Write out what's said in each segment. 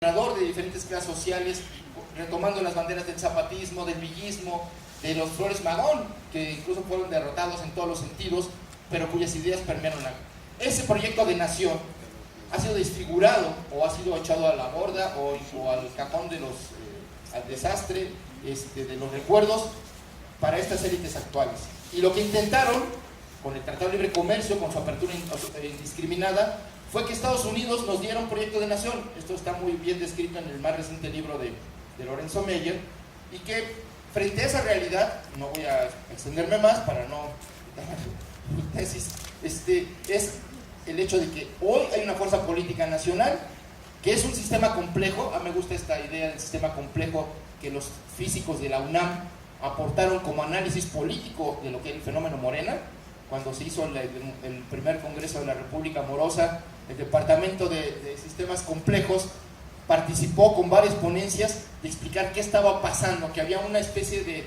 de diferentes clases sociales, retomando las banderas del zapatismo, del villismo, de los Flores Magón, que incluso fueron derrotados en todos los sentidos, pero cuyas ideas permearon algo. Ese proyecto de nación ha sido desfigurado o ha sido echado a la borda o al cajón de al desastre de los recuerdos para estas élites actuales. Y lo que intentaron con el Tratado de Libre Comercio, con su apertura indiscriminada, fue que Estados Unidos nos diera un proyecto de nación. Esto está muy bien descrito en el más reciente libro de Lorenzo Meyer, y que frente a esa realidad, no voy a extenderme más para no tesis, es el hecho de que hoy hay una fuerza política nacional que es un sistema complejo. A mí me gusta esta idea del sistema complejo que los físicos de la UNAM aportaron como análisis político de lo que es el fenómeno Morena. Cuando se hizo el primer Congreso de la República Morosa, el Departamento de Sistemas Complejos participó con varias ponencias de explicar qué estaba pasando, que había una especie de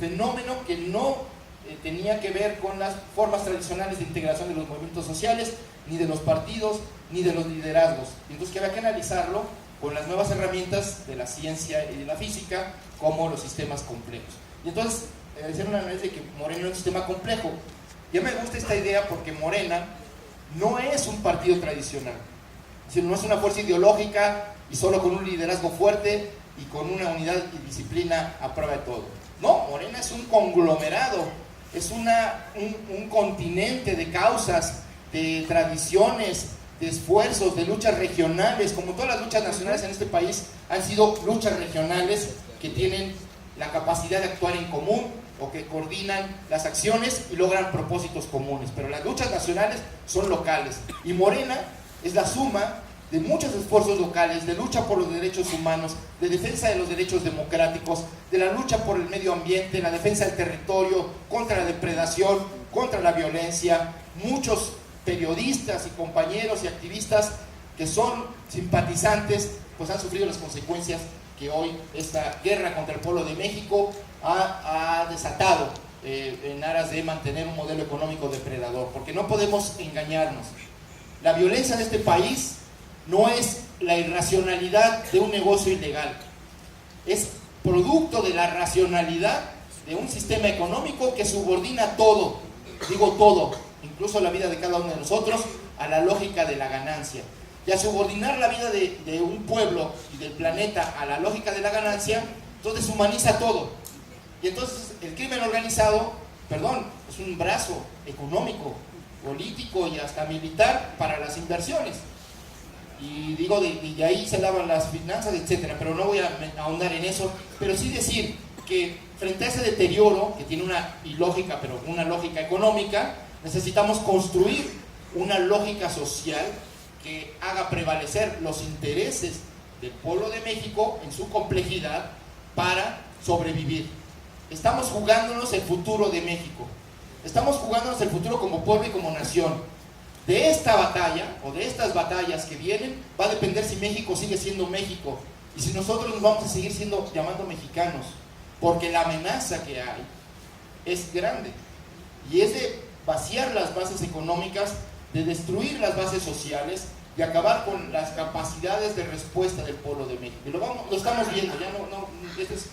fenómeno que no tenía que ver con las formas tradicionales de integración de los movimientos sociales, ni de los partidos, ni de los liderazgos. Entonces que había que analizarlo con las nuevas herramientas de la ciencia y de la física, como los sistemas complejos. Y entonces hicieron un análisis de que Morena era un sistema complejo. Y a mí me gusta esta idea porque Morena no es un partido tradicional, es decir, no es una fuerza ideológica y solo con un liderazgo fuerte y con una unidad y disciplina a prueba de todo. No, Morena es un conglomerado, es un continente de causas, de tradiciones, de esfuerzos, de luchas regionales. Como todas las luchas nacionales en este país han sido luchas regionales que tienen la capacidad de actuar en común o que coordinan las acciones y logran propósitos comunes, pero las luchas nacionales son locales, y Morena es la suma de muchos esfuerzos locales, de lucha por los derechos humanos, de defensa de los derechos democráticos, de la lucha por el medio ambiente, la defensa del territorio, contra la depredación, contra la violencia. Muchos periodistas y compañeros y activistas que son simpatizantes, pues han sufrido las consecuencias que hoy esta guerra contra el pueblo de México ha desatado en aras de mantener un modelo económico depredador, porque no podemos engañarnos. La violencia de este país no es la irracionalidad de un negocio ilegal, es producto de la racionalidad de un sistema económico que subordina todo, digo todo, incluso la vida de cada uno de nosotros, a la lógica de la ganancia. Y al subordinar la vida de un pueblo y del planeta a la lógica de la ganancia, entonces humaniza todo. Y entonces el crimen organizado, es un brazo económico, político y hasta militar para las inversiones. Y digo, de ahí se lavan las finanzas, etcétera, pero no voy a ahondar en eso. Pero sí decir que frente a ese deterioro, que tiene una ilógica, pero una lógica económica, necesitamos construir una lógica social que haga prevalecer los intereses del pueblo de México en su complejidad para sobrevivir. Estamos jugándonos el futuro de México, estamos jugándonos el futuro como pueblo y como nación. De esta batalla, o de estas batallas que vienen, va a depender si México sigue siendo México, y si nosotros nos vamos a seguir llamando mexicanos, porque la amenaza que hay es grande, y es de vaciar las bases económicas, de destruir las bases sociales, de acabar con las capacidades de respuesta del pueblo de México. Y lo estamos viendo, entonces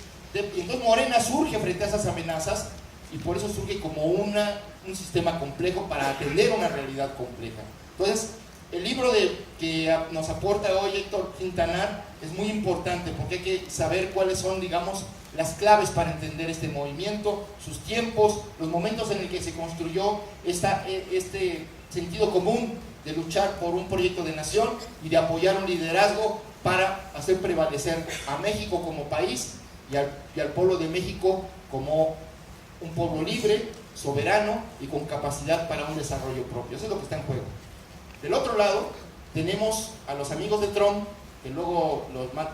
Morena surge frente a esas amenazas, y por eso surge como un sistema complejo para atender una realidad compleja. Entonces, el libro que nos aporta hoy Héctor Quintanar es muy importante, porque hay que saber cuáles son, digamos, las claves para entender este movimiento, sus tiempos, los momentos en el que se construyó este sentido común de luchar por un proyecto de nación y de apoyar un liderazgo para hacer prevalecer a México como país y al pueblo de México como un pueblo libre, soberano y con capacidad para un desarrollo propio. Eso es lo que está en juego. Del otro lado tenemos a los amigos de Trump, que luego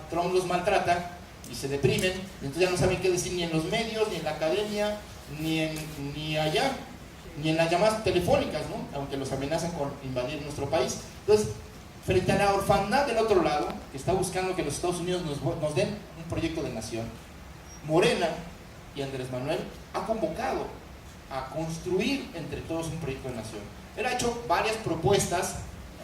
Trump los maltrata y se deprimen, y entonces ya no saben qué decir ni en los medios, ni en la academia, ni allá, ni en las llamadas telefónicas, ¿no? Aunque los amenazan con invadir nuestro país. Entonces, frente a la orfandad del otro lado, que está buscando que los Estados Unidos nos den un proyecto de nación, Morena y Andrés Manuel ha convocado a construir entre todos un proyecto de nación. Él ha hecho varias propuestas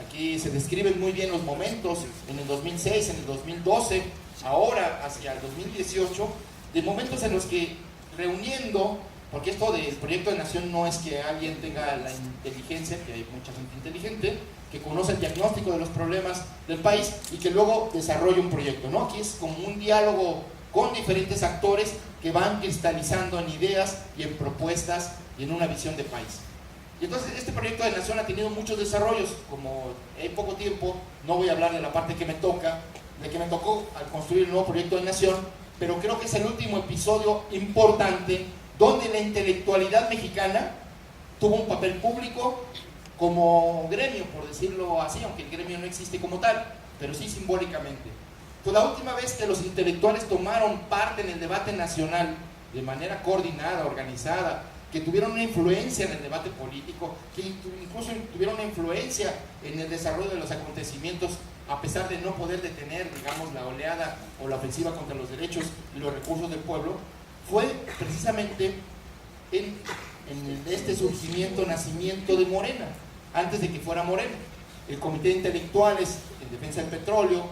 Aquí se describen muy bien los momentos, en el 2006, en el 2012, ahora hacia el 2018, de momentos en los que reuniendo, porque esto del proyecto de nación no es que alguien tenga la inteligencia, que hay mucha gente inteligente, que conoce el diagnóstico de los problemas del país y que luego desarrolla un proyecto, ¿no? Aquí es como un diálogo con diferentes actores que van cristalizando en ideas y en propuestas y en una visión de país. Y entonces este proyecto de nación ha tenido muchos desarrollos. Como en poco tiempo no voy a hablar de la parte que me toca, de que me tocó al construir el nuevo proyecto de nación, pero creo que es el último episodio importante donde la intelectualidad mexicana tuvo un papel público como gremio, por decirlo así, aunque el gremio no existe como tal, pero sí simbólicamente. Pues la última vez que los intelectuales tomaron parte en el debate nacional de manera coordinada, organizada, que tuvieron una influencia en el debate político, que incluso tuvieron una influencia en el desarrollo de los acontecimientos, a pesar de no poder detener, digamos, la oleada o la ofensiva contra los derechos y los recursos del pueblo, fue precisamente en este surgimiento, nacimiento de Morena, antes de que fuera Morena. El Comité de Intelectuales en Defensa del Petróleo,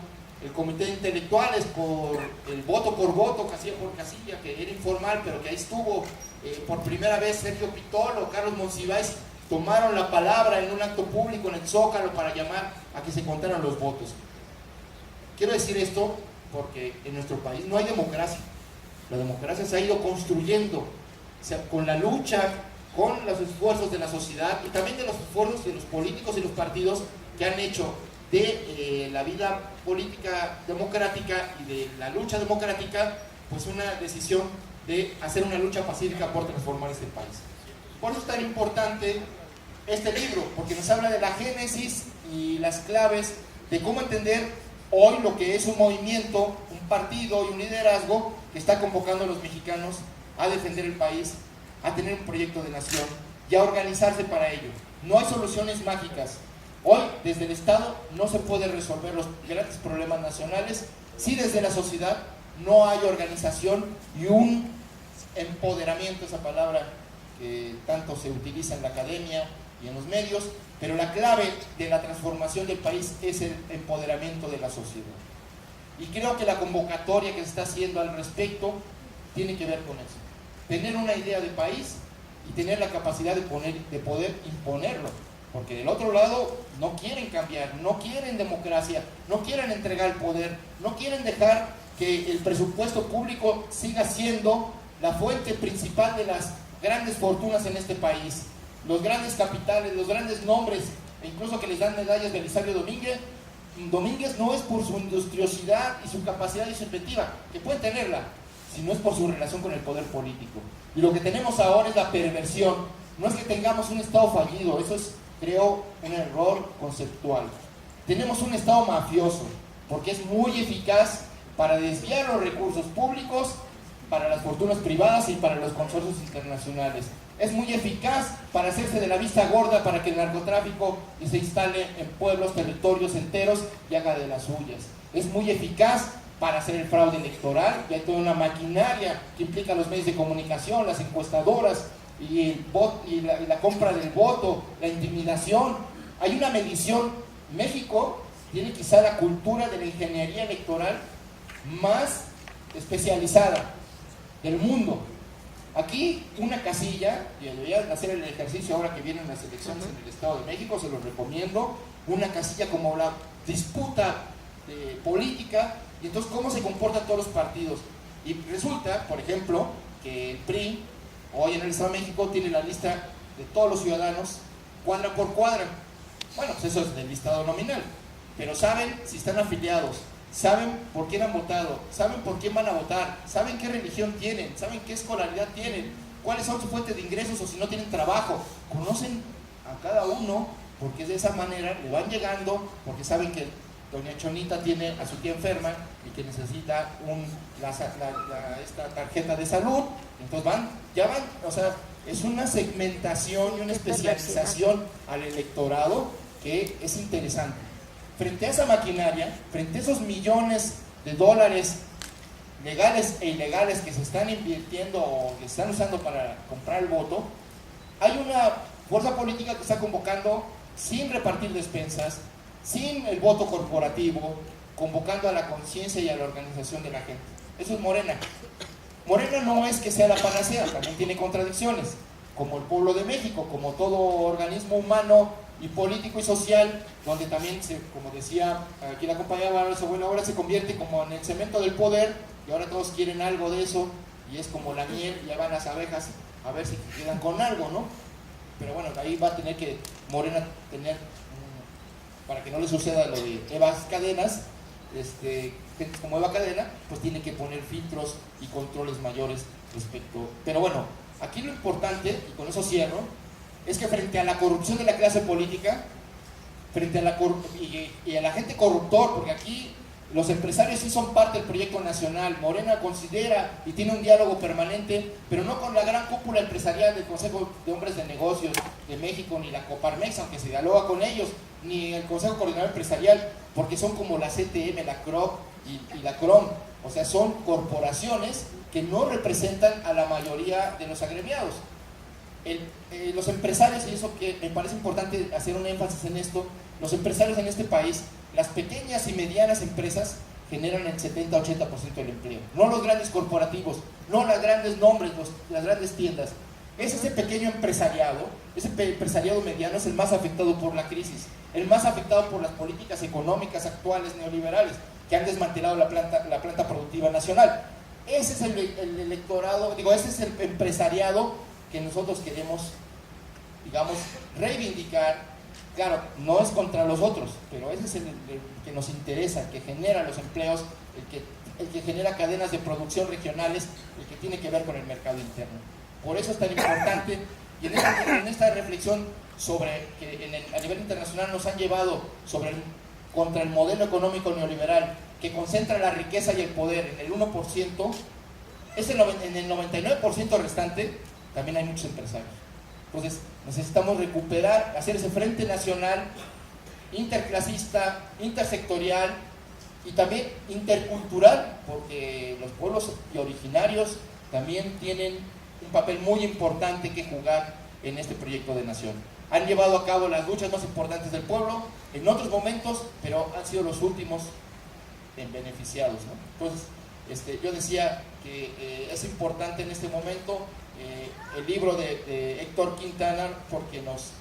el Comité de Intelectuales por el voto por voto, casilla por casilla, que era informal, pero que ahí estuvo por primera vez Sergio Pitolo, Carlos Monsiváis, tomaron la palabra en un acto público en el Zócalo para llamar a que se contaran los votos. Quiero decir esto porque en nuestro país no hay democracia. La democracia se ha ido construyendo, o sea, con la lucha, con los esfuerzos de la sociedad y también de los esfuerzos de los políticos y los partidos que han hecho de la vida política democrática y de la lucha democrática, pues una decisión de hacer una lucha pacífica por transformar este país. Por eso es tan importante este libro, porque nos habla de la génesis y las claves de cómo entender hoy lo que es un movimiento, un partido y un liderazgo que está convocando a los mexicanos a defender el país, a tener un proyecto de nación y a organizarse para ello. No hay soluciones mágicas. Hoy, desde el Estado, no se puede resolver los grandes problemas nacionales si desde la sociedad no hay organización y un empoderamiento, esa palabra que tanto se utiliza en la academia y en los medios, pero la clave de la transformación del país es el empoderamiento de la sociedad. Y creo que la convocatoria que se está haciendo al respecto tiene que ver con eso. Tener una idea de país y tener la capacidad de poder imponerlo. Porque del otro lado no quieren cambiar, no quieren democracia, no quieren entregar el poder, no quieren dejar que el presupuesto público siga siendo la fuente principal de las grandes fortunas en este país. Los grandes capitales, los grandes nombres, e incluso que les dan medallas de Belisario Domínguez no es por su industriosidad y su capacidad y su inventiva, que pueden tenerla, sino es por su relación con el poder político. Y lo que tenemos ahora es la perversión. No es que tengamos un Estado fallido, eso es, creo, un error conceptual. Tenemos un Estado mafioso, porque es muy eficaz para desviar los recursos públicos para las fortunas privadas y para los consorcios internacionales. Es muy eficaz para hacerse de la vista gorda para que el narcotráfico se instale en pueblos, territorios enteros y haga de las suyas. Es muy eficaz para hacer el fraude electoral, y hay toda una maquinaria que implica los medios de comunicación, las encuestadoras, y la compra del voto, la intimidación. Hay una medición. México tiene quizá la cultura de la ingeniería electoral más especializada del mundo. Aquí una casilla, y deberían hacer el ejercicio ahora que vienen las elecciones en el Estado de México, se los recomiendo, una casilla como la disputa política, y entonces cómo se comportan todos los partidos. Y resulta, por ejemplo, que el PRI hoy en el Estado de México tiene la lista de todos los ciudadanos cuadra por cuadra. Bueno, pues eso es del listado nominal, pero saben si están afiliados, saben por quién han votado, saben por quién van a votar, saben qué religión tienen, saben qué escolaridad tienen, cuáles son sus fuentes de ingresos o si no tienen trabajo. Conocen a cada uno porque de esa manera le van llegando, porque saben que doña Chonita tiene a su tía enferma y que necesita esta tarjeta de salud. Entonces o sea, es una segmentación y una especialización al electorado que es interesante. Frente a esa maquinaria, frente a esos millones de dólares legales e ilegales que se están invirtiendo o que se están usando para comprar el voto, hay una fuerza política que está convocando sin repartir despensas, sin el voto corporativo, convocando a la conciencia y a la organización de la gente. Eso es Morena. Morena no es que sea la panacea, también tiene contradicciones, como el pueblo de México, como todo organismo humano y político y social, donde también, como decía aquí la compañera Abuela, ahora se convierte como en el cemento del poder, y ahora todos quieren algo de eso, y es como la miel, y ya van las abejas a ver si quedan con algo, ¿no? Pero bueno, ahí va a tener que Morena tener, para que no le suceda lo de Eva Cadenas, gente como Eva Cadena, pues tiene que poner filtros y controles mayores respecto. Pero bueno, aquí lo importante, y con eso cierro, es que frente a la corrupción de la clase política, frente a y a la gente corruptor, porque aquí los empresarios sí son parte del proyecto nacional, Morena considera y tiene un diálogo permanente, pero no con la gran cúpula empresarial del Consejo de Hombres de Negocios de México, ni la Coparmex, aunque se dialoga con ellos, ni el Consejo Coordinador Empresarial, porque son como la CTM, la CROP y la CROM, o sea, son corporaciones que no representan a la mayoría de los agremiados. Los empresarios, y eso que me parece importante hacer un énfasis en esto, los empresarios en este país, las pequeñas y medianas empresas generan el 70-80% del empleo, no los grandes corporativos, no los grandes nombres, las grandes tiendas. Es ese pequeño empresariado, ese empresariado mediano es el más afectado por la crisis, el más afectado por las políticas económicas actuales neoliberales que han desmantelado la planta productiva nacional. Ese es el electorado, ese es el empresariado que nosotros queremos, digamos, reivindicar. Claro, no es contra los otros, pero ese es el que nos interesa, el que genera los empleos, el que genera cadenas de producción regionales, el que tiene que ver con el mercado interno. Por eso es tan importante, y en esta reflexión sobre que a nivel internacional nos han llevado contra el modelo económico neoliberal que concentra la riqueza y el poder en el 1%, en el 99% restante también hay muchos empresarios. Entonces necesitamos recuperar, hacer ese frente nacional, interclasista, intersectorial y también intercultural, porque los pueblos originarios también tienen un papel muy importante que jugar en este proyecto de nación. Han llevado a cabo las luchas más importantes del pueblo en otros momentos, pero han sido los últimos en beneficiados, ¿no? Entonces, yo decía que es importante en este momento el libro de Héctor Quintana, porque nos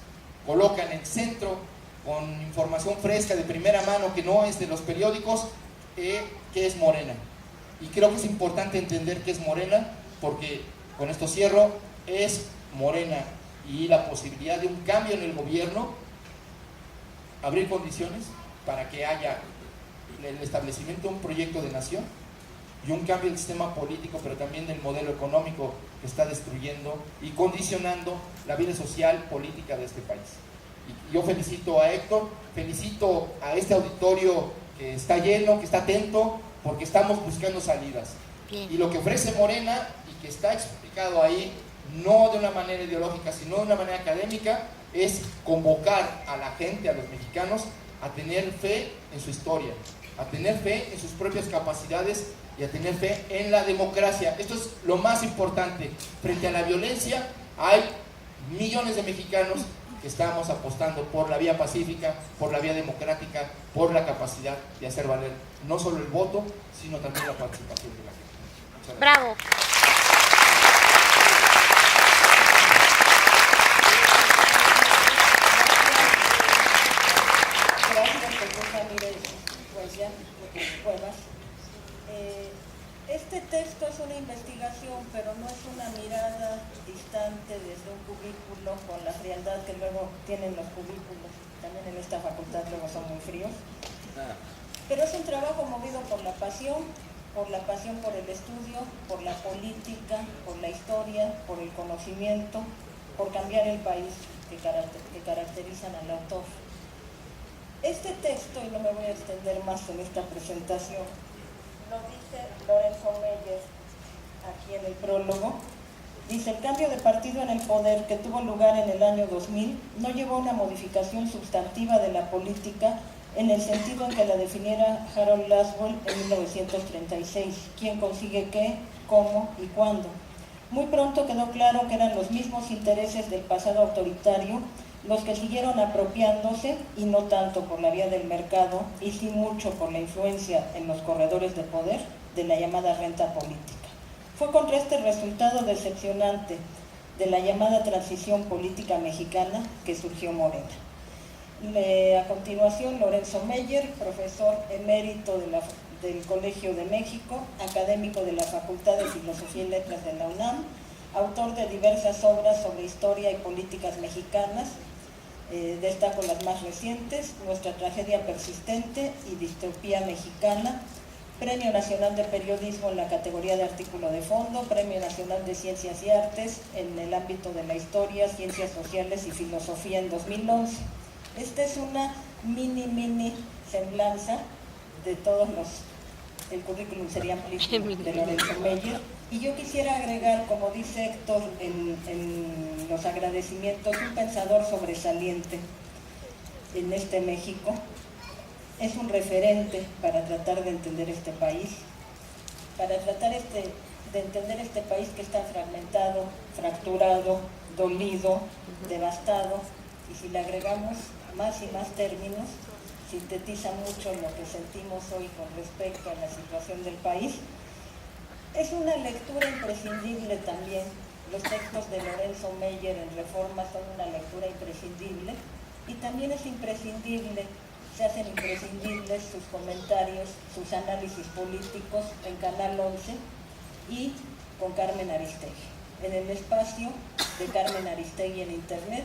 coloca en el centro con información fresca de primera mano que no es de los periódicos, qué es Morena. Y creo que es importante entender qué es Morena, porque con esto cierro, es Morena y la posibilidad de un cambio en el gobierno, abrir condiciones para que haya el establecimiento de un proyecto de nación y un cambio del sistema político, pero también del modelo económico que está destruyendo y condicionando la vida social, política de este país. Y yo felicito a Héctor, felicito a este auditorio que está lleno, que está atento, porque estamos buscando salidas. Y lo que ofrece Morena, y que está explicado ahí, no de una manera ideológica, sino de una manera académica, es convocar a la gente, a los mexicanos, a tener fe en su historia, a tener fe en sus propias capacidades y a tener fe en la democracia. Esto es lo más importante. Frente a la violencia, hay millones de mexicanos que estamos apostando por la vía pacífica, por la vía democrática, por la capacidad de hacer valer no solo el voto, sino también la participación de la gente. Muchas gracias. ¡Bravo! Este texto es una investigación, pero no es una mirada distante desde un cubículo con la frialdad que luego tienen los cubículos. También en esta facultad luego son muy fríos. Pero es un trabajo movido por la pasión por el estudio, por la política, por la historia, por el conocimiento, por cambiar el país que caracterizan al autor. Este texto, y no me voy a extender más en esta presentación, lo dice Lorenzo Meyer aquí en el prólogo. Dice: el cambio de partido en el poder que tuvo lugar en el año 2000 no llevó a una modificación sustantiva de la política en el sentido en que la definiera Harold Laswell en 1936. ¿Quién consigue qué, cómo y cuándo? Muy pronto quedó claro que eran los mismos intereses del pasado autoritario los que siguieron apropiándose, y no tanto por la vía del mercado, y sí mucho por la influencia en los corredores de poder de la llamada renta política. Fue contra este resultado decepcionante de la llamada transición política mexicana que surgió Morena. A continuación, Lorenzo Meyer, profesor emérito del Colegio de México, académico de la Facultad de Filosofía y Letras de la UNAM, autor de diversas obras sobre historia y políticas mexicanas. Destaco las más recientes: Nuestra tragedia persistente y Distopía mexicana, Premio Nacional de Periodismo en la categoría de artículo de fondo, Premio Nacional de Ciencias y Artes en el ámbito de la historia, ciencias sociales y filosofía en 2011. Esta es una mini semblanza de todos el currículum sería amplísimo de Lorenzo Meyer. Y yo quisiera agregar, como dice Héctor en los agradecimientos, un pensador sobresaliente en este México. Es un referente para tratar de entender este país, para tratar de entender este país que está fragmentado, fracturado, dolido, devastado, y si le agregamos más y más términos, sintetiza mucho lo que sentimos hoy con respecto a la situación del país. Es una lectura imprescindible también. Los textos de Lorenzo Meyer en Reforma son una lectura imprescindible, y también es imprescindible, se hacen imprescindibles sus comentarios, sus análisis políticos en Canal 11 y con Carmen Aristegui, en el espacio de Carmen Aristegui en Internet,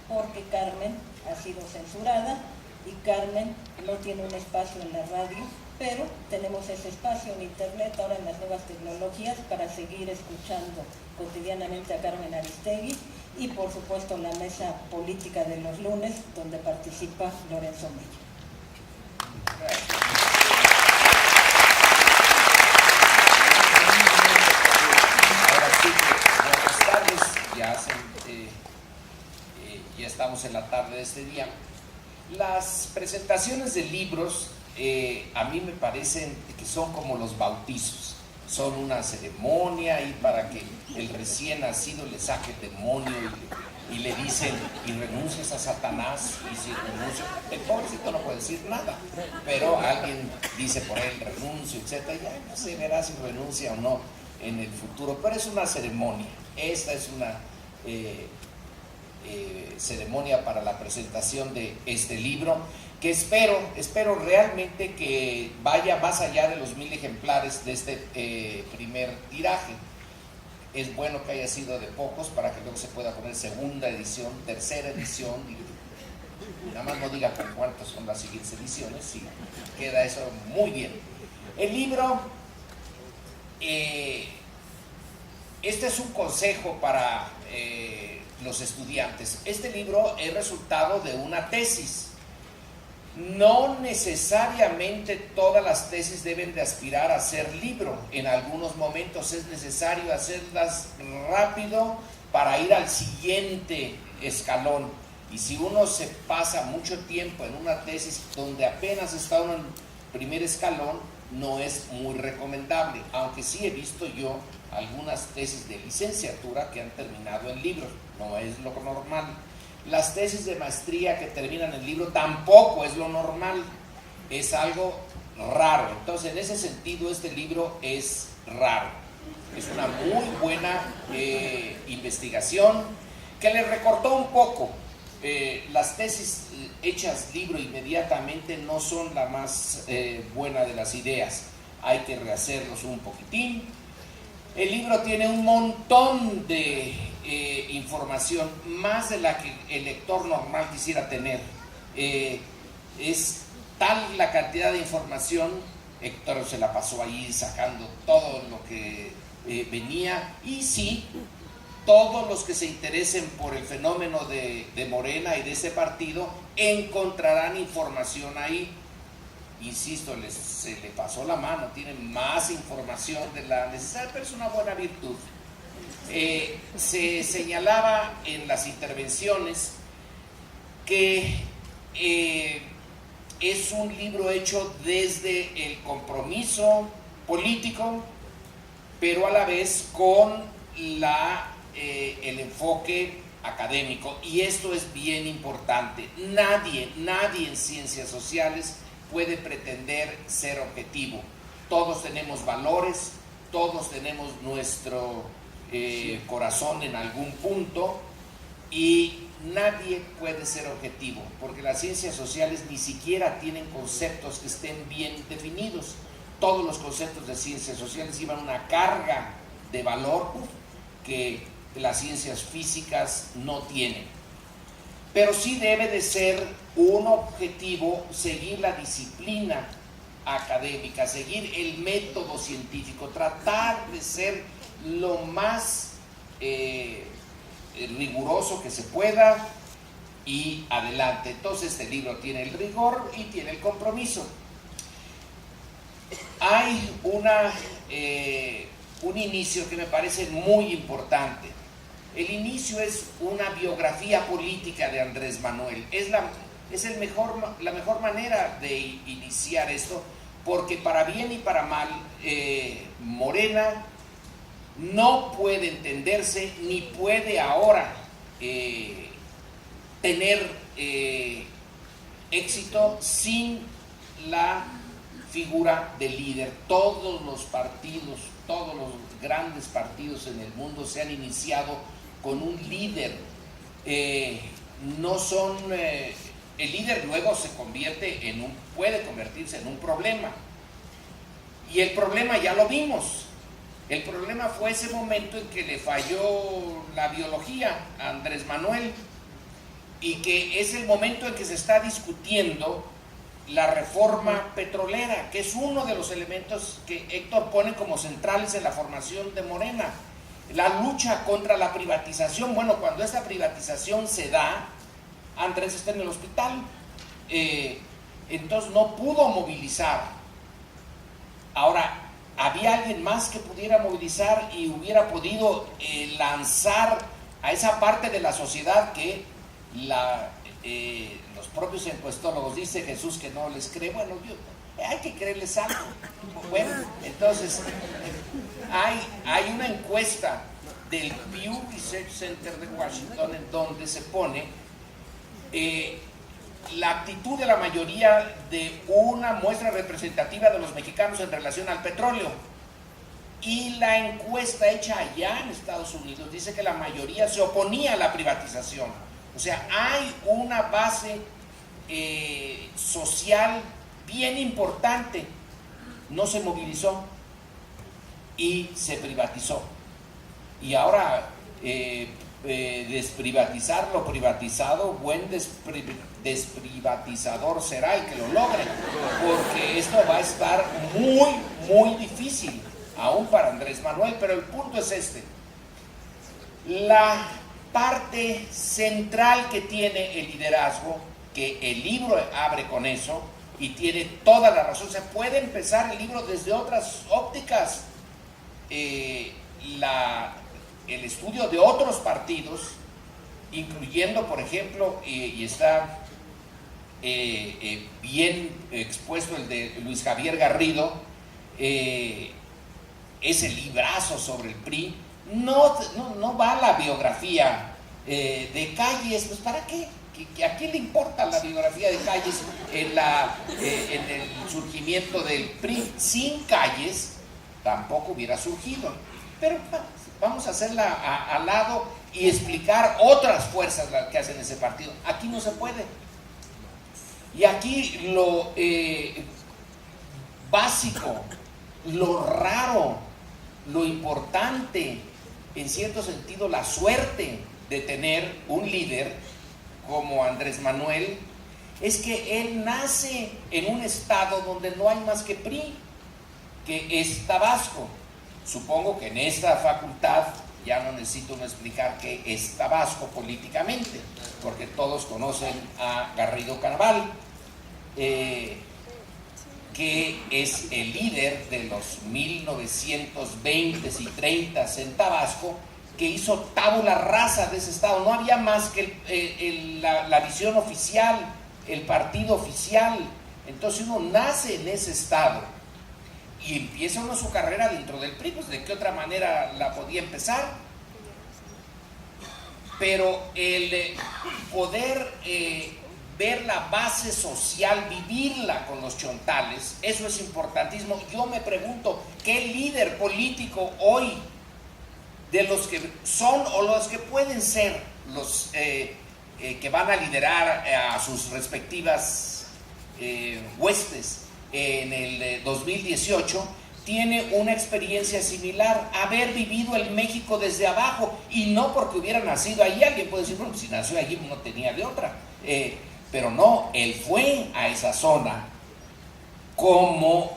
porque Carmen ha sido censurada y Carmen no tiene un espacio en la radio, pero tenemos ese espacio en Internet ahora en las nuevas tecnologías para seguir escuchando cotidianamente a Carmen Aristegui, y por supuesto la mesa política de los lunes donde participa Lorenzo Meyer. Ahora sí, buenas tardes, ya estamos en la tarde de este día. Las presentaciones de libros a mí me parecen que son como los bautizos, son una ceremonia y para que el recién nacido le saque el demonio y le dicen, y renuncias a Satanás, y si renuncio, el pobrecito no puede decir nada, pero alguien dice por él renuncio, etc. Ya no se verá si renuncia o no en el futuro, pero es una ceremonia. Esta es una ceremonia para la presentación de este libro, que espero realmente que vaya más allá de los 1000 ejemplares de este primer tiraje. Es bueno que haya sido de pocos para que luego se pueda poner segunda edición, tercera edición, y nada más no diga con cuántas son las siguientes ediciones, y queda eso muy bien. El libro, este es un consejo para los estudiantes. Este libro es resultado de una tesis. No necesariamente todas las tesis deben de aspirar a ser libro. En algunos momentos es necesario hacerlas rápido para ir al siguiente escalón. Y si uno se pasa mucho tiempo en una tesis donde apenas está uno en primer escalón, no es muy recomendable. Aunque sí he visto yo algunas tesis de licenciatura que han terminado en libros. No es lo normal. Las tesis de maestría que terminan en libro tampoco es lo normal, es algo raro. Entonces, en ese sentido, este libro es raro. Es una muy buena investigación que le recortó un poco. Las tesis hechas libro inmediatamente no son la más buena de las ideas. Hay que rehacerlos un poquitín. El libro tiene un montón de información, más de la que el lector normal quisiera tener. Es tal la cantidad de información, Héctor se la pasó ahí sacando todo lo que venía, y sí, todos los que se interesen por el fenómeno de Morena y de ese partido encontrarán información ahí. Insisto, se le pasó la mano, tiene más información de la necesaria, pero es una buena virtud. Se señalaba en las intervenciones que es un libro hecho desde el compromiso político, pero a la vez con el enfoque académico, y esto es bien importante. Nadie en ciencias sociales puede pretender ser objetivo. Todos tenemos valores, todos tenemos nuestro corazón en algún punto, y nadie puede ser objetivo, porque las ciencias sociales ni siquiera tienen conceptos que estén bien definidos. Todos los conceptos de ciencias sociales llevan una carga de valor que las ciencias físicas no tienen. Pero sí debe de ser un objetivo seguir la disciplina académica, seguir el método científico, tratar de ser lo más riguroso que se pueda, y adelante. Entonces este libro tiene el rigor y tiene el compromiso. Hay un inicio que me parece muy importante. El inicio es una biografía política de Andrés Manuel. Es la mejor manera de iniciar esto, porque para bien y para mal, Morena no puede entenderse ni puede ahora tener éxito sin la figura del líder. Todos los partidos, todos los grandes partidos en el mundo se han iniciado con un líder. No son el líder luego se convierte puede convertirse en un problema, y el problema ya lo vimos. El problema fue ese momento en que le falló la biología a Andrés Manuel, y que es el momento en que se está discutiendo la reforma petrolera, que es uno de los elementos que Héctor pone como centrales en la formación de Morena. La lucha contra la privatización. Bueno, cuando esta privatización se da, Andrés está en el hospital, entonces no pudo movilizar. Ahora, había alguien más que pudiera movilizar y hubiera podido lanzar a esa parte de la sociedad que los propios encuestólogos, dice Jesús que no les cree. Bueno, hay que creerles algo. Bueno, entonces hay una encuesta del Pew Research Center de Washington en donde se pone la actitud de la mayoría de una muestra representativa de los mexicanos en relación al petróleo. Y la encuesta hecha allá en Estados Unidos dice que la mayoría se oponía a la privatización. O sea, hay una base social bien importante. No se movilizó y se privatizó. Y ahora desprivatizar lo privatizado, buen desprivatizador será el que lo logre, porque esto va a estar muy difícil, aún para Andrés Manuel. Pero el punto es este: la parte central que tiene el liderazgo, que el libro abre con eso, y tiene toda la razón. Se puede empezar el libro desde otras ópticas, el estudio de otros partidos, incluyendo, por ejemplo, y está bien expuesto el de Luis Javier Garrido, ese librazo sobre el PRI. No va la biografía de Calles, pues ¿para qué? ¿A quién le importa la biografía de Calles en el surgimiento del PRI? Sin Calles tampoco hubiera surgido. Pero vamos a hacerla al lado y explicar otras fuerzas que hacen ese partido. Aquí no se puede. Y aquí lo básico, lo raro, lo importante, en cierto sentido la suerte de tener un líder como Andrés Manuel, es que él nace en un estado donde no hay más que PRI, que es Tabasco. Supongo que en esta facultad ya no necesito explicar qué es Tabasco políticamente, porque todos conocen a Garrido Canaval, que es el líder de los 1920s y 30s en Tabasco, que hizo tabula rasa de ese estado. No había más que la visión oficial, el partido oficial. Entonces uno nace en ese estado y empieza uno su carrera dentro del PRI. Pues ¿de qué otra manera la podía empezar? pero el poder ver la base social, vivirla con los chontales, eso es importantísimo. Yo me pregunto, ¿qué líder político hoy, de los que son o los que pueden ser los que van a liderar a sus respectivas huestes en el 2018, tiene una experiencia similar, haber vivido el México desde abajo, y no porque hubiera nacido allí? Alguien puede decir, bueno, si nació allí no tenía de otra, pero no, él fue a esa zona como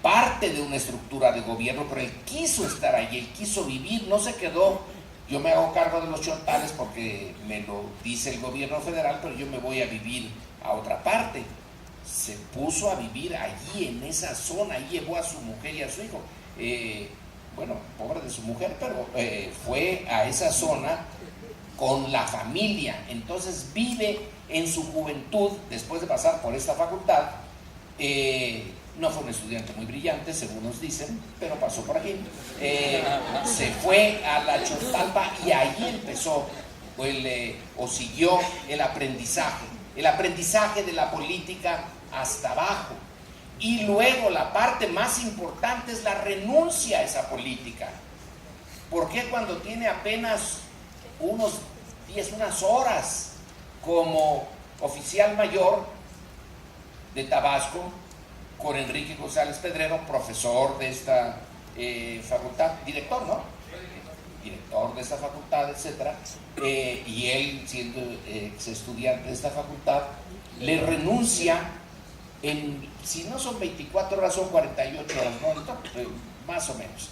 parte de una estructura de gobierno, pero él quiso estar allí, él quiso vivir, no se quedó. Yo me hago cargo de los chontales porque me lo dice el gobierno federal, pero yo me voy a vivir a otra parte. Se puso a vivir allí, en esa zona, ahí llevó a su mujer y a su hijo. Bueno, pobre de su mujer, pero fue a esa zona con la familia. Entonces vive en su juventud, después de pasar por esta facultad. No fue un estudiante muy brillante, según nos dicen, pero pasó por aquí. Se fue a la Chontalpa y ahí empezó o siguió el aprendizaje de la política hasta abajo. Y luego la parte más importante es la renuncia a esa política. Porque cuando tiene apenas unas horas como oficial mayor de Tabasco, con Enrique González Pedrero, profesor de esta facultad, director, ¿no? Director de esta facultad, etcétera, y él, siendo ex estudiante de esta facultad, le renuncia en, si no son 24 horas, son 48 horas, ¿no? Más o menos.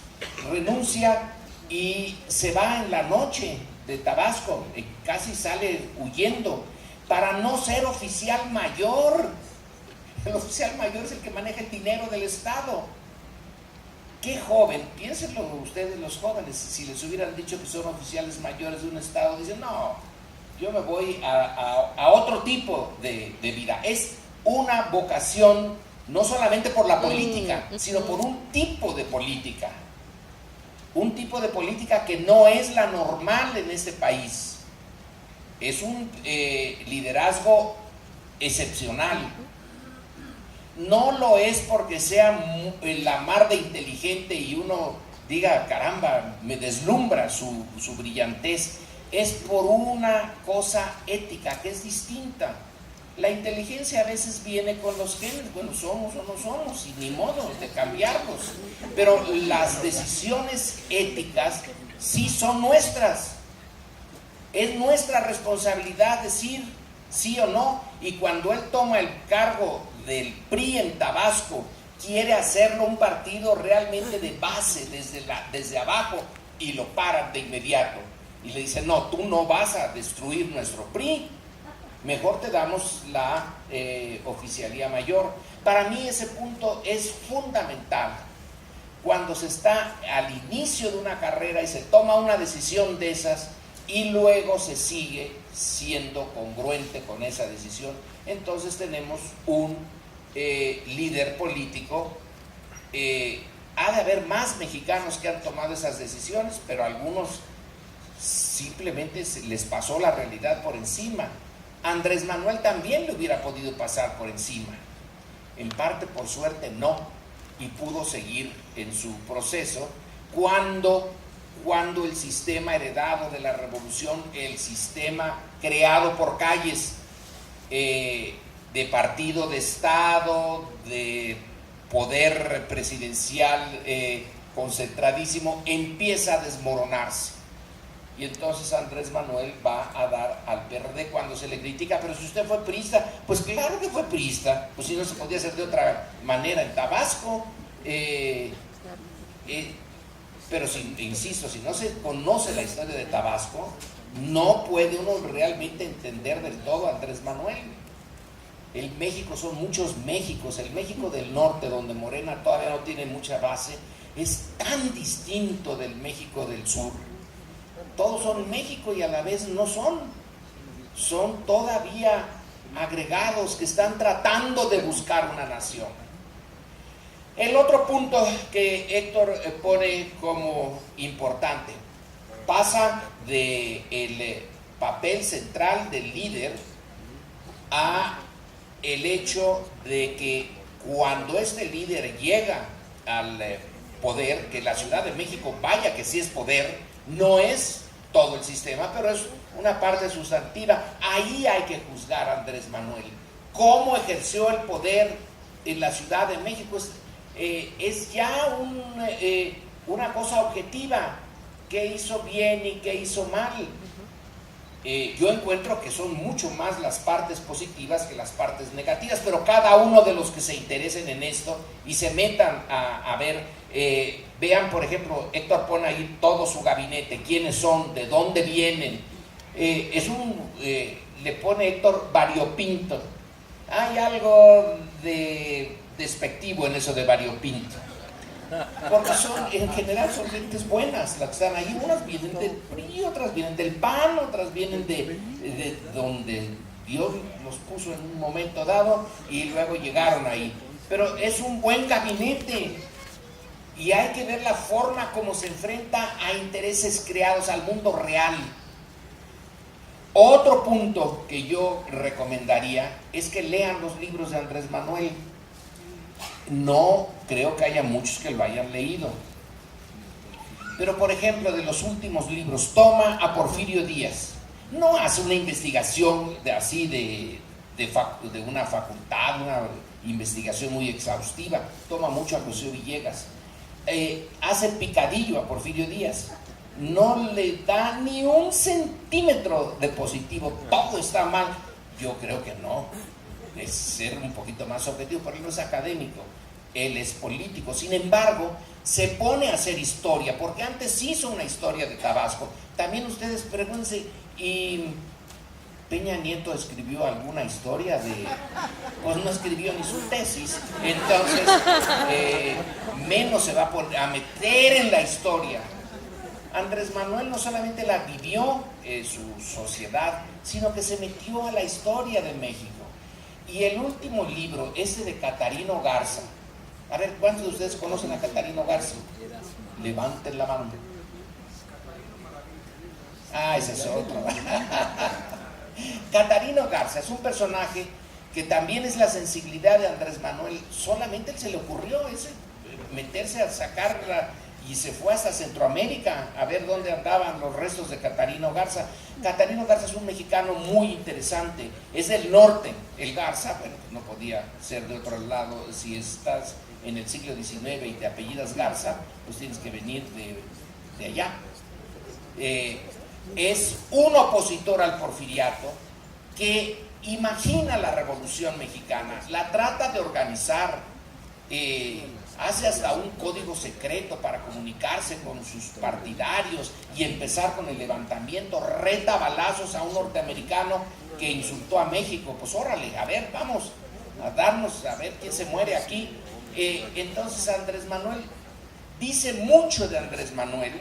Renuncia y se va en la noche de Tabasco, casi sale huyendo, para no ser oficial mayor. El oficial mayor es el que maneja el dinero del Estado. Qué joven, piénsenlo ustedes los jóvenes, si les hubieran dicho que son oficiales mayores de un Estado, dicen, no, yo me voy a otro tipo de vida. Es una vocación, no solamente por la política, sino por un tipo de política. Un tipo de política que no es la normal en este país. Es un liderazgo excepcional. No lo es porque sea la mar de inteligente y uno diga, caramba, me deslumbra su brillantez. Es por una cosa ética que es distinta. La inteligencia a veces viene con los genes, bueno, somos o no somos, y ni modo de cambiarlos. Pero las decisiones éticas sí son nuestras. Es nuestra responsabilidad decir sí o no, y cuando él toma el cargo del PRI en Tabasco, quiere hacerlo un partido realmente de base, desde abajo, y lo paran de inmediato y le dicen, no, tú no vas a destruir nuestro PRI, mejor te damos la oficialía mayor. Para mí ese punto es fundamental. Cuando se está al inicio de una carrera y se toma una decisión de esas y luego se sigue siendo congruente con esa decisión, entonces tenemos un líder político. Ha de haber más mexicanos que han tomado esas decisiones, pero algunos simplemente les pasó la realidad por encima. Andrés Manuel también le hubiera podido pasar por encima, en parte por suerte no, y pudo seguir en su proceso cuando el sistema heredado de la revolución, el sistema creado por Calles, de partido de Estado, de poder presidencial concentradísimo, empieza a desmoronarse. Y entonces Andrés Manuel va a dar al PRD cuando se le critica, pero si usted fue priista, pues claro que fue priista, pues si no se podía hacer de otra manera en Tabasco. Pero insisto, si no se conoce la historia de Tabasco, no puede uno realmente entender del todo a Andrés Manuel. El México son muchos Méxicos. El México del norte, donde Morena todavía no tiene mucha base, es tan distinto del México del sur. Todos son México y a la vez no son. Son todavía agregados que están tratando de buscar una nación. El otro punto que Héctor pone como importante, pasa de el papel central del líder a el hecho de que cuando este líder llega al poder, que la Ciudad de México, vaya que sí es poder, no es todo el sistema, pero es una parte sustantiva. Ahí hay que juzgar a Andrés Manuel. ¿Cómo ejerció el poder en la Ciudad de México? Es ya una cosa objetiva. ¿Qué hizo bien y qué hizo mal? Yo encuentro que son mucho más las partes positivas que las partes negativas, pero cada uno de los que se interesen en esto y se metan a ver, vean, por ejemplo, Héctor pone ahí todo su gabinete, quiénes son, de dónde vienen. Le pone Héctor variopinto. Hay algo de despectivo en eso de variopinto, porque en general son gentes buenas las que están ahí. Unas vienen del PRI, otras vienen del PAN, otras vienen de donde Dios los puso en un momento dado y luego llegaron ahí. Pero es un buen gabinete y hay que ver la forma como se enfrenta a intereses creados, al mundo real. Otro punto que yo recomendaría es que lean los libros de Andrés Manuel. No creo que haya muchos que lo hayan leído, pero por ejemplo, de los últimos libros, toma a Porfirio Díaz. No hace una investigación de una facultad, una investigación muy exhaustiva. Toma mucho a José Villegas. Hace picadillo a Porfirio Díaz. No le da ni un centímetro de positivo. Todo está mal. Yo creo que no. Es ser un poquito más objetivo, porque él no es académico, él es político. Sin embargo, se pone a hacer historia, porque antes hizo una historia de Tabasco. También ustedes pregúntense, ¿y Peña Nieto escribió alguna historia pues no escribió ni su tesis, entonces menos se va a meter en la historia. Andrés Manuel no solamente la vivió su sociedad, sino que se metió a la historia de México. Y el último libro, de Catarino Garza. A ver, ¿cuántos de ustedes conocen a Catarino Garza? Levanten la mano. Ese es otro. Catarino Garza es un personaje que también es la sensibilidad de Andrés Manuel. Solamente él se le ocurrió meterse a sacarla y se fue hasta Centroamérica a ver dónde andaban los restos de Catarino Garza. Catarino Garza es un mexicano muy interesante, es del norte. El Garza, bueno, no podía ser de otro lado. Si estás en el siglo XIX y te apellidas Garza, pues tienes que venir de allá. Es un opositor al porfiriato que imagina la Revolución Mexicana, la trata de organizar, hace hasta un código secreto para comunicarse con sus partidarios y empezar con el levantamiento, reta a balazos a un norteamericano que insultó a México. Pues órale, a ver, vamos a ver quién se muere aquí. Entonces Andrés Manuel, dice mucho de Andrés Manuel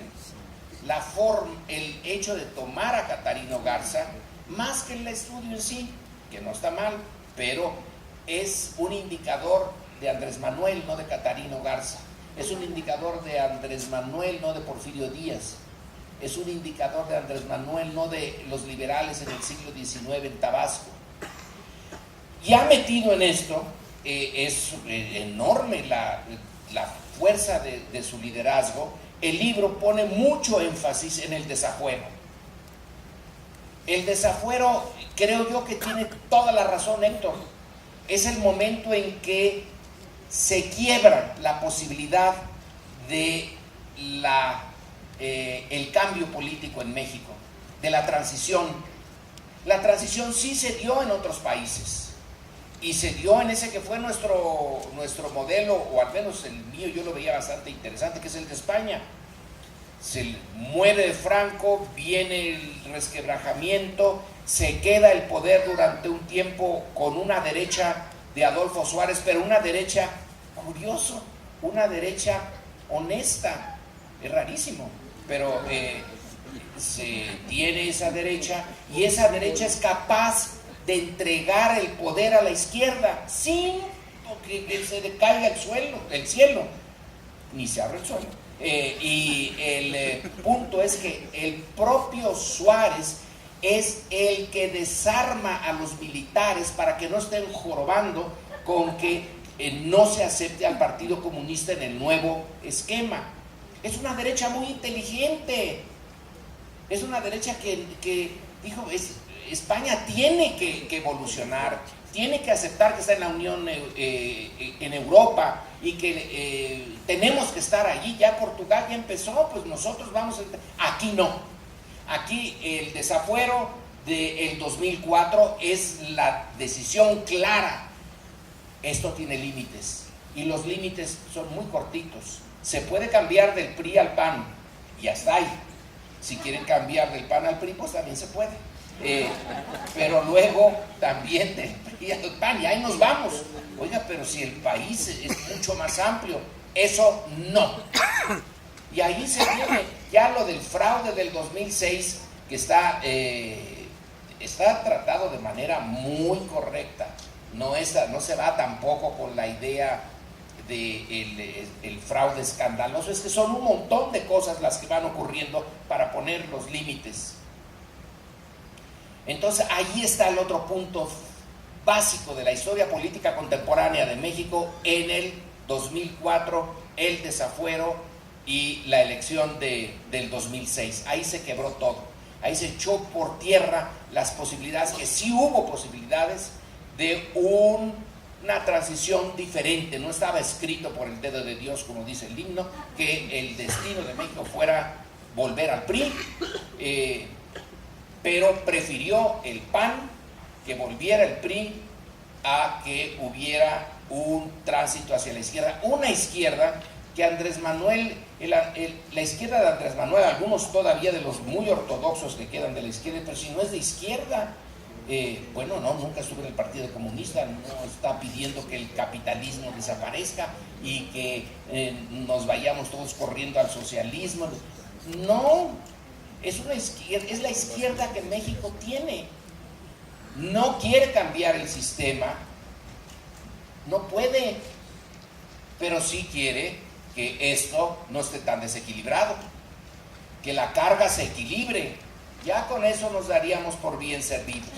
la forma, el hecho de tomar a Catarino Garza, más que el estudio en sí, que no está mal, pero es un indicador de Andrés Manuel, no de Catarino Garza. Es un indicador de Andrés Manuel, no de Porfirio Díaz. Es un indicador de Andrés Manuel, no de los liberales en el siglo XIX en Tabasco. Ya metido en esto, es enorme la fuerza de su liderazgo. El libro pone mucho énfasis en el desafuero. El desafuero, creo yo que tiene toda la razón Héctor. Es el momento en que se quiebra la posibilidad de el cambio político en México, de la transición. La transición sí se dio en otros países y se dio en ese que fue nuestro modelo, o al menos el mío yo lo veía bastante interesante, que es el de España. Se muere Franco, viene el resquebrajamiento, se queda el poder durante un tiempo con una derecha de Adolfo Suárez, pero una derecha, curioso, una derecha honesta. Es rarísimo, pero se tiene esa derecha, y esa derecha es capaz de entregar el poder a la izquierda sin que se decaiga el cielo, ni se abre el suelo. Y el punto es que el propio Suárez es el que desarma a los militares para que no estén jorobando con que no se acepte al Partido Comunista en el nuevo esquema. Es una derecha muy inteligente, es una derecha que dijo, España tiene que evolucionar, tiene que aceptar que está en la Unión en Europa y que tenemos que estar allí. Ya Portugal ya empezó, pues nosotros vamos a... Aquí no. Aquí el desafuero del 2004 es la decisión clara. Esto tiene límites y los límites son muy cortitos. Se puede cambiar del PRI al PAN y hasta ahí. Si quieren cambiar del PAN al PRI, pues también se puede. Pero luego también del PRI al PAN y ahí nos vamos. Oiga, pero si el país es mucho más amplio, eso no. Y ahí se viene ya lo del fraude del 2006, que está tratado de manera muy correcta. No se va tampoco con la idea de el fraude escandaloso. Es que son un montón de cosas las que van ocurriendo para poner los límites. Entonces ahí está el otro punto básico de la historia política contemporánea de México en el 2004, el desafuero y la elección del 2006. Ahí se quebró todo, ahí se echó por tierra las posibilidades, que sí hubo posibilidades de una transición diferente. No estaba escrito por el dedo de Dios, como dice el himno, que el destino de México fuera volver al PRI, pero prefirió el PAN que volviera el PRI a que hubiera un tránsito hacia la izquierda, una izquierda que Andrés Manuel, la izquierda de Andrés Manuel, algunos todavía de los muy ortodoxos que quedan de la izquierda, pero si no es de izquierda, bueno, no, nunca estuvo en el Partido Comunista, no está pidiendo que el capitalismo desaparezca y que nos vayamos todos corriendo al socialismo. No, es la izquierda que México tiene. No quiere cambiar el sistema, no puede, pero sí quiere que esto no esté tan desequilibrado, que la carga se equilibre. Ya con eso nos daríamos por bien servidos.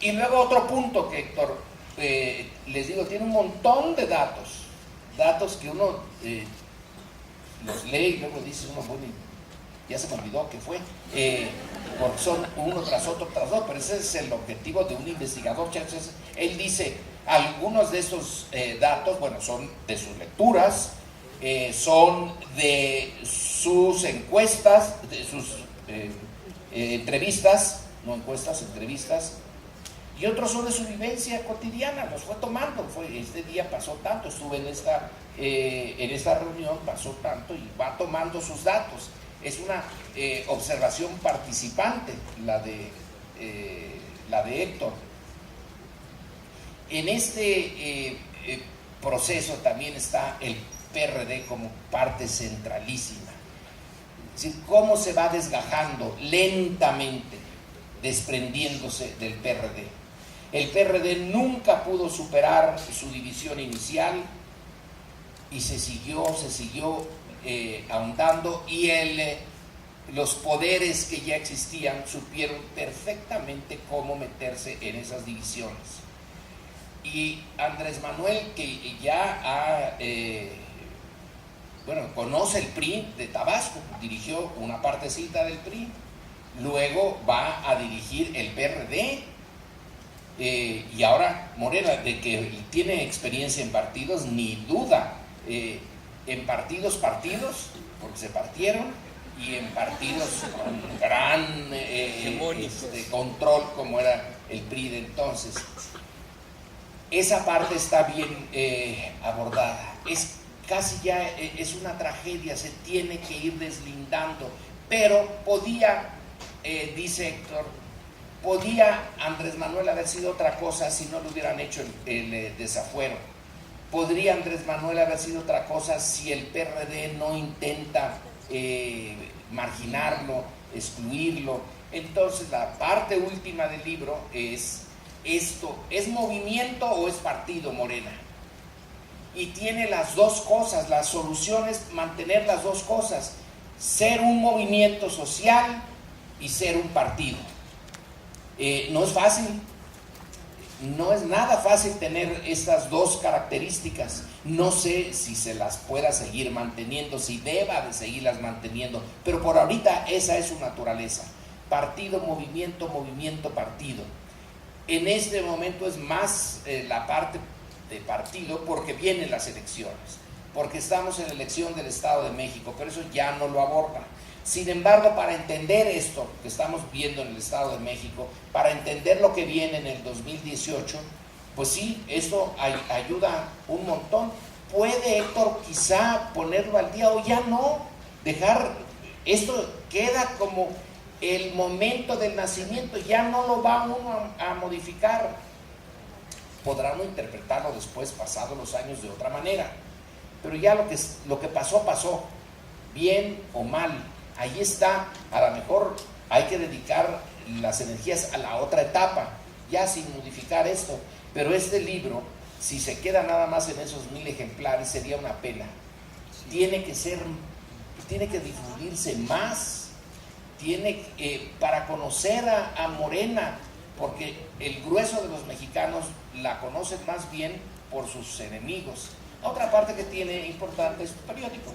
Y luego otro punto que Héctor, les digo, tiene un montón de datos que uno los lee y luego dice uno, bueno, ya se me olvidó qué fue, porque son uno tras otro, pero ese es el objetivo de un investigador. Él dice, algunos de estos datos, bueno, son de sus lecturas, son de sus encuestas, de sus entrevistas, no encuestas, entrevistas, y otros son de su vivencia cotidiana, los fue tomando, este día pasó tanto, estuve en esta reunión, pasó tanto, y va tomando sus datos. Es una observación participante la de Héctor. En este proceso también está el PRD como parte centralísima. Es decir, cómo se va desgajando lentamente, desprendiéndose del PRD. El PRD nunca pudo superar su división inicial y se siguió ahondando, y los poderes que ya existían supieron perfectamente cómo meterse en esas divisiones. Y Andrés Manuel, que ya conoce el PRI de Tabasco, dirigió una partecita del PRI, luego va a dirigir el PRD, y ahora Morena, de que tiene experiencia en partidos, ni duda, en partidos, porque se partieron, y en partidos con gran control, como era el PRI de entonces. Esa parte está bien abordada. Es casi ya, es una tragedia, se tiene que ir deslindando, pero podía, dice Héctor, podía Andrés Manuel haber sido otra cosa si no le hubieran hecho el desafuero. Podría Andrés Manuel haber sido otra cosa si el PRD no intenta marginarlo, excluirlo. Entonces la parte última del libro es esto: ¿es movimiento o es partido Morena? y tiene las dos cosas. La solución es mantener las dos cosas: ser un movimiento social y ser un partido. No es fácil, no es nada fácil tener estas dos características. No sé si se las pueda seguir manteniendo, si deba de seguirlas manteniendo, pero por ahorita esa es su naturaleza: partido, movimiento, movimiento, partido. En este momento es más la parte de partido porque vienen las elecciones, porque estamos en la elección del Estado de México, pero eso ya no lo aborda. Sin embargo, para entender esto que estamos viendo en el Estado de México, para entender lo que viene en el 2018, pues sí, esto ayuda un montón. ¿Puede Héctor quizá ponerlo al día o ya no? Dejar, esto queda como el momento del nacimiento, ya no lo va uno a modificar. Podrá uno interpretarlo después, pasados los años, de otra manera, pero ya lo que pasó, pasó, bien o mal. Ahí está. A lo mejor hay que dedicar las energías a la otra etapa, ya sin modificar esto. Pero este libro, si se queda nada más en esos 1000 ejemplares, sería una pena. Tiene que difundirse más, para conocer a Morena, porque el grueso de los mexicanos la conocen más bien por sus enemigos. Otra parte que tiene importante es tu periódico.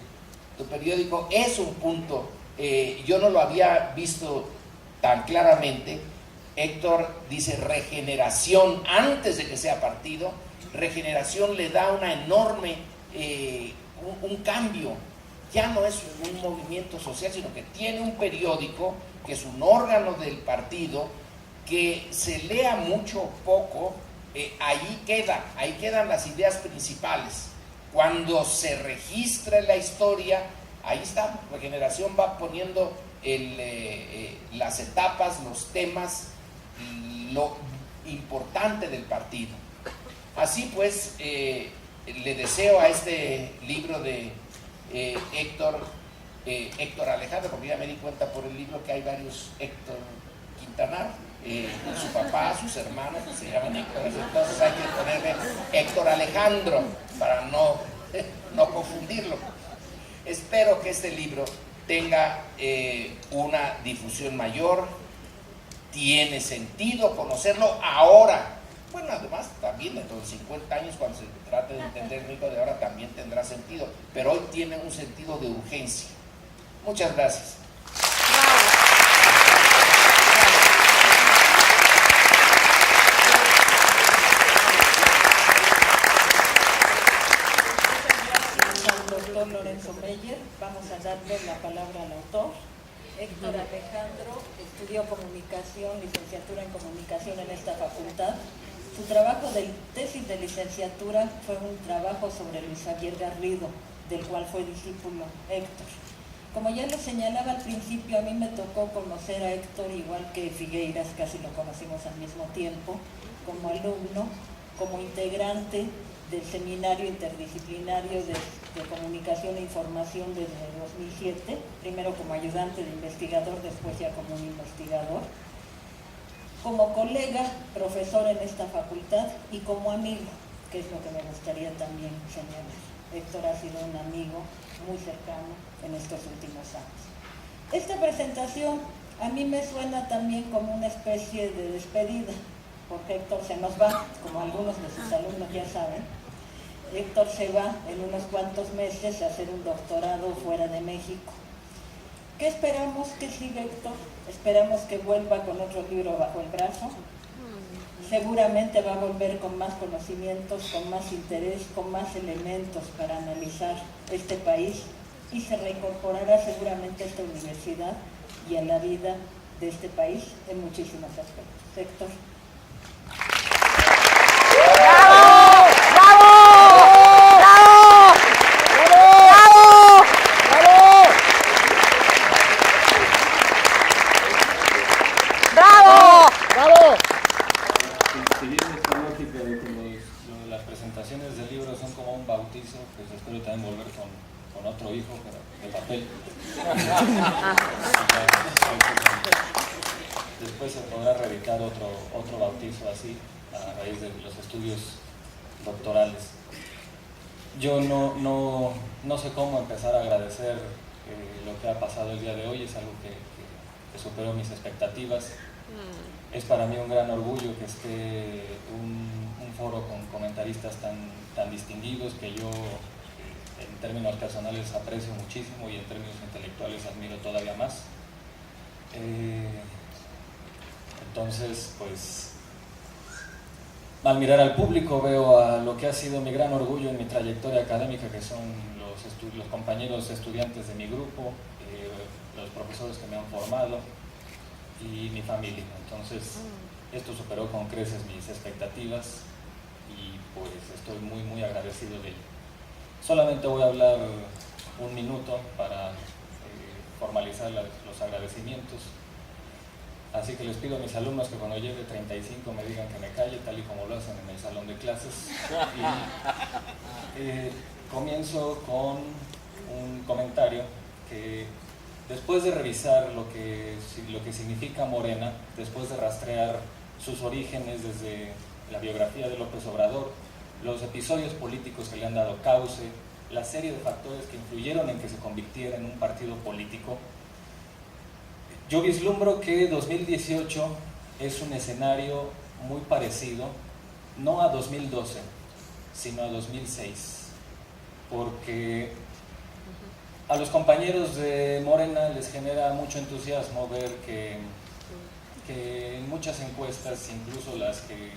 Tu periódico es un punto. Yo no lo había visto tan claramente. Héctor dice regeneración antes de que sea partido. Regeneración le da una enorme, un cambio. Ya no es un movimiento social, sino que tiene un periódico que es un órgano del partido, que se lea mucho o poco, ahí quedan las ideas principales. Cuando se registra la historia, ahí está, Regeneración va poniendo las etapas, los temas, lo importante del partido. Así pues, le deseo a este libro de Héctor Alejandro, porque ya me di cuenta por el libro que hay varios Héctor Quintanar, su papá, sus hermanos que se llaman Héctor, entonces hay que ponerle Héctor Alejandro para no confundirlo. Espero que este libro tenga una difusión mayor. Tiene sentido conocerlo ahora. Bueno, además también dentro de 50 años, cuando se trate de entender el México de ahora, también tendrá sentido, pero hoy tiene un sentido de urgencia. Muchas gracias. Doctor Lorenzo Meyer, vamos a darle la palabra al autor. Héctor Alejandro estudió comunicación, licenciatura en comunicación en esta facultad. Su trabajo de tesis de licenciatura fue un trabajo sobre Luis Javier Garrido, del cual fue discípulo Héctor. Como ya lo señalaba al principio, a mí me tocó conocer a Héctor, igual que Figueiras, casi lo conocimos al mismo tiempo, como alumno, como integrante del Seminario Interdisciplinario de Comunicación e Información desde 2007, primero como ayudante de investigador, después ya como un investigador, como colega, profesor en esta facultad y como amigo, que es lo que me gustaría también señalar. Héctor ha sido un amigo muy cercano en estos últimos años. Esta presentación a mí me suena también como una especie de despedida, porque Héctor se nos va, como algunos de sus alumnos ya saben. Héctor se va en unos cuantos meses a hacer un doctorado fuera de México. ¿Qué esperamos que siga Héctor? Esperamos que vuelva con otro libro bajo el brazo. Seguramente va a volver con más conocimientos, con más interés, con más elementos para analizar este país y se reincorporará seguramente a esta universidad y a la vida de este país en muchísimos aspectos. Héctor. Del libro son como un bautizo, pues espero también volver con otro hijo, pero de papel. Después se podrá reeditar otro bautizo así, a raíz de los estudios doctorales. yo no sé cómo empezar a agradecer lo que ha pasado el día de hoy. Es algo que superó mis expectativas. Es para mí un gran orgullo que esté un foro con comentaristas tan distinguidos, que yo en términos personales aprecio muchísimo y en términos intelectuales admiro todavía más. Entonces, pues, al mirar al público veo a lo que ha sido mi gran orgullo en mi trayectoria académica, que son los compañeros estudiantes de mi grupo, los profesores que me han formado y mi familia. Entonces, esto superó con creces mis expectativas y pues estoy muy agradecido de ello. Solamente voy a hablar un minuto para formalizar los agradecimientos. Así que les pido a mis alumnos que cuando llegue 35 me digan que me calle, tal y como lo hacen en el salón de clases. Y comienzo con un comentario que, después de revisar lo que significa Morena, después de rastrear sus orígenes desde la biografía de López Obrador, los episodios políticos que le han dado cauce, la serie de factores que influyeron en que se convirtiera en un partido político, yo vislumbro que 2018 es un escenario muy parecido, no a 2012, sino a 2006, porque a los compañeros de Morena les genera mucho entusiasmo ver que en muchas encuestas, incluso las que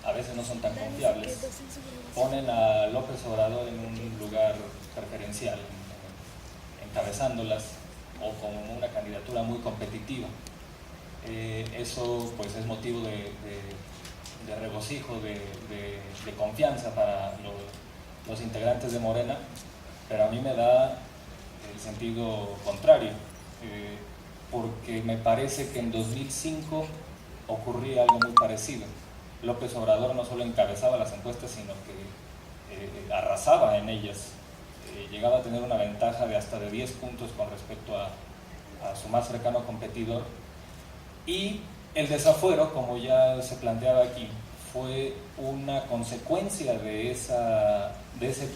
a veces no son tan confiables, ponen a López Obrador en un lugar preferencial, encabezándolas o como una candidatura muy competitiva. Eso pues es motivo de regocijo, de confianza para los integrantes de Morena, pero a mí me da el sentido contrario, porque me parece que en 2005 ocurría algo muy parecido. López Obrador no solo encabezaba las encuestas, sino que arrasaba en ellas. Llegaba a tener una ventaja de hasta de 10 puntos con respecto a su más cercano competidor, y el desafuero, como ya se planteaba aquí, fue una consecuencia de ese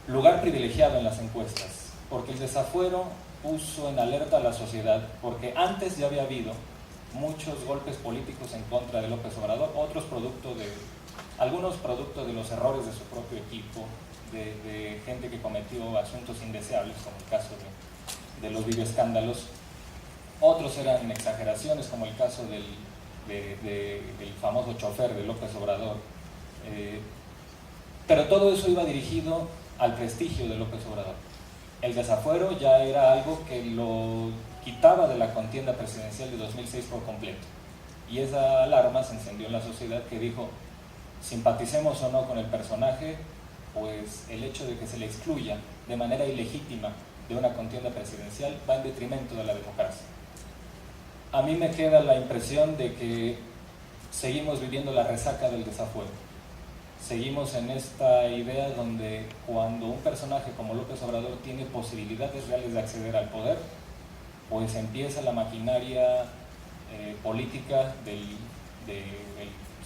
lugar privilegiado en las encuestas, porque el desafuero puso en alerta a la sociedad, porque antes ya había habido muchos golpes políticos en contra de López Obrador, algunos productos de los errores de su propio equipo, de gente que cometió asuntos indeseables, como el caso de los videoescándalos. Otros eran exageraciones, como el caso del famoso chofer de López Obrador. Pero todo eso iba dirigido al prestigio de López Obrador. El desafuero ya era algo que lo quitaba de la contienda presidencial de 2006 por completo. Y esa alarma se encendió en la sociedad, que dijo, simpaticemos o no con el personaje, pues el hecho de que se le excluya de manera ilegítima de una contienda presidencial va en detrimento de la democracia. A mí me queda la impresión de que seguimos viviendo la resaca del desafuero. Seguimos en esta idea donde cuando un personaje como López Obrador tiene posibilidades reales de acceder al poder, pues empieza la maquinaria política del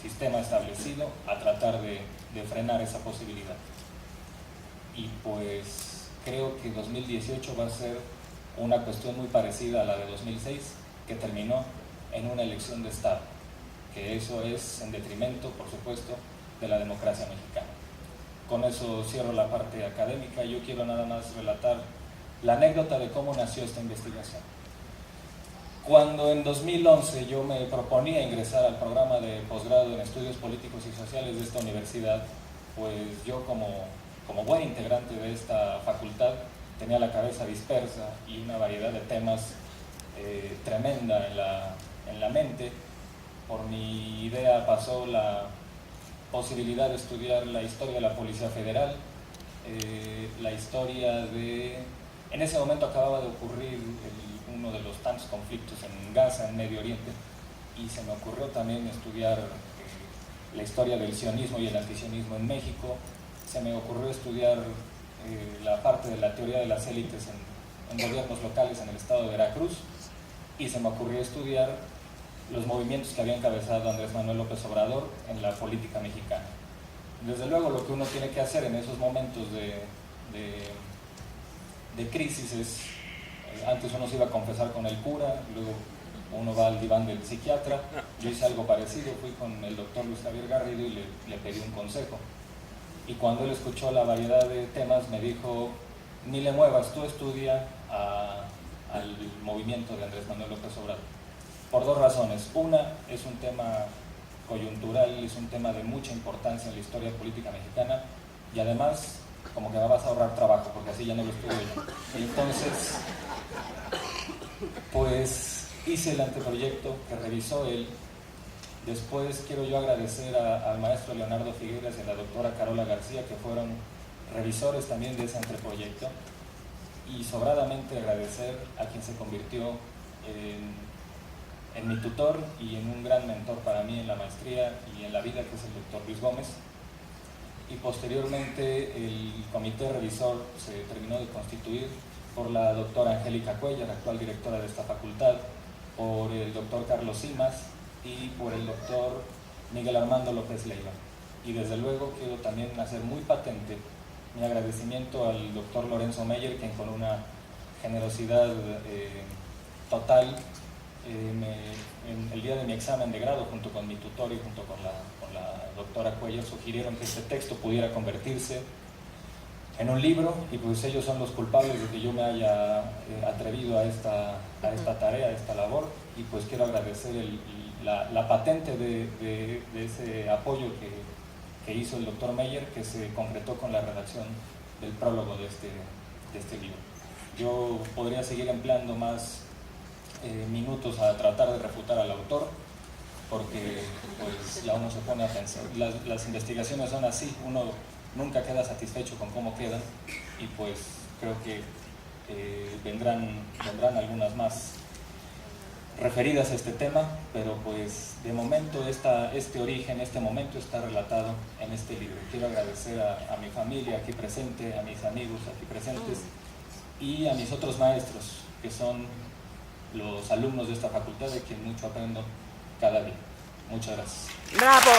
sistema establecido a tratar de frenar esa posibilidad. Y pues creo que 2018 va a ser una cuestión muy parecida a la de 2006, que terminó en una elección de Estado, que eso es en detrimento, por supuesto, de la democracia mexicana. Con eso cierro la parte académica. Yo quiero nada más relatar la anécdota de cómo nació esta investigación. Cuando en 2011 yo me proponía ingresar al programa de posgrado en estudios políticos y sociales de esta universidad, pues yo como buen integrante de esta facultad tenía la cabeza dispersa y una variedad de temas tremenda en la mente. Por mi idea pasó la posibilidad de estudiar la historia de la Policía Federal, la historia de... En ese momento acababa de ocurrir uno de los tantos conflictos en Gaza, en Medio Oriente, y se me ocurrió también estudiar la historia del sionismo y el antisionismo en México. Se me ocurrió estudiar la parte de la teoría de las élites en gobiernos locales en el estado de Veracruz, y se me ocurrió estudiar los movimientos que había encabezado Andrés Manuel López Obrador en la política mexicana. desde luego lo que uno tiene que hacer en esos momentos de crisis es, antes uno se iba a confesar con el cura, luego uno va al diván del psiquiatra. Yo hice algo parecido, fui con el doctor Luis Javier Garrido y le pedí un consejo. Y cuando él escuchó la variedad de temas me dijo, ni le muevas, tú estudia al movimiento de Andrés Manuel López Obrador. Por dos razones. Una, es un tema coyuntural, es un tema de mucha importancia en la historia política mexicana, y además como que me vas a ahorrar trabajo porque así ya no lo estudio yo. Entonces, pues hice el anteproyecto que revisó él. Después quiero yo agradecer al maestro Leonardo Figueras y a la doctora Carola García, que fueron revisores también de ese anteproyecto, y sobradamente agradecer a quien se convirtió en mi tutor y en un gran mentor para mí en la maestría y en la vida, que es el doctor Luis Gómez. Y posteriormente el comité revisor se terminó de constituir por la doctora Angélica Cuellar, actual directora de esta facultad, por el doctor Carlos Simas y por el doctor Miguel Armando López Leiva. Y desde luego quiero también hacer muy patente mi agradecimiento al doctor Lorenzo Meyer, quien con una generosidad total, en el día de mi examen de grado, junto con mi tutor y junto con la doctora Cuellar, sugirieron que este texto pudiera convertirse en un libro, y pues ellos son los culpables de que yo me haya atrevido a esta tarea, a esta labor, y pues quiero agradecer la patente de ese apoyo que hizo el doctor Meyer, que se concretó con la redacción del prólogo de este libro. Yo podría seguir empleando más minutos a tratar de refutar al autor, porque pues ya uno se pone a pensar, las investigaciones son así, uno nunca queda satisfecho con cómo quedan, y pues creo que vendrán algunas más referidas a este tema, pero pues de momento este origen, este momento está relatado en este libro. Quiero agradecer a mi familia aquí presente, a mis amigos aquí presentes y a mis otros maestros, que son los alumnos de esta facultad, de quien mucho aprendo cada día. Muchas gracias. ¡Bravo!